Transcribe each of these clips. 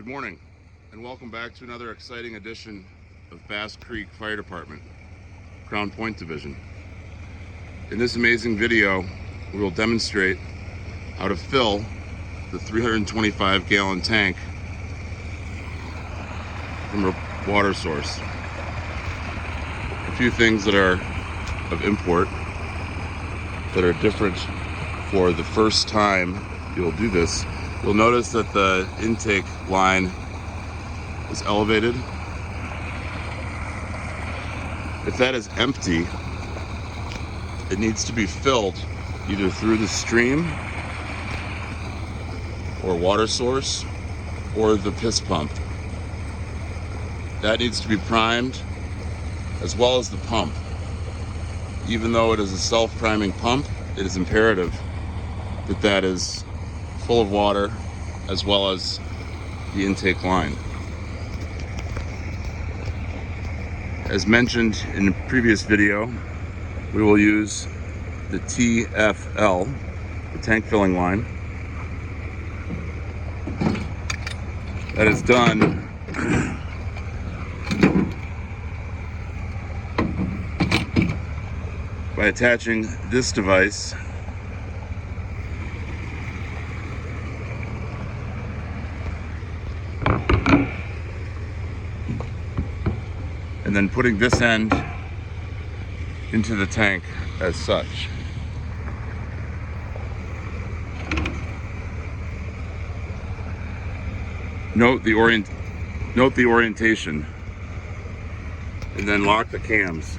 Good morning, and welcome back to another exciting edition of Bass Creek Fire Department, Crown Point Division. In this amazing video, we will demonstrate how to fill the 325-gallon tank from a water source. A few things that are of import that are different for the first time you'll do this. You'll notice that the intake line is elevated. If that is empty, it needs to be filled either through the stream or water source or the piss pump. That needs to be primed as well as the pump. Even though it is a self-priming pump, it is imperative that that is full of water as well as the intake line. As mentioned in the previous video, we will use the TFL, the tank filling line. That is done by attaching this device and then putting this end into the tank as such. Note the orientation, and then lock the cams.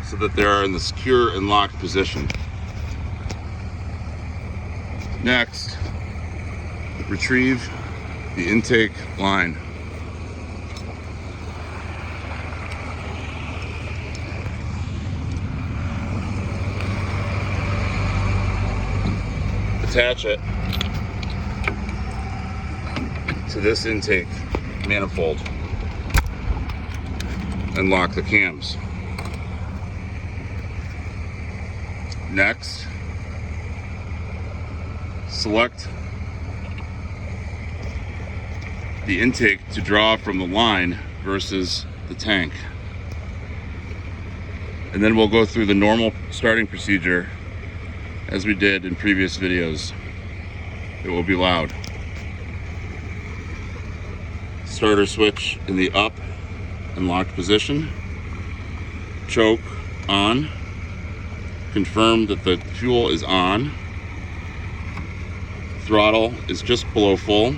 So that they are in the secure and locked position. Next, retrieve the intake line. Attach it to this intake manifold and lock the cams. Next, select the intake to draw from the line versus the tank. And then we'll go through the normal starting procedure as we did in previous videos. It will be loud. Starter switch in the up and locked position. Choke on. Confirm that the fuel is on. Throttle is just below full.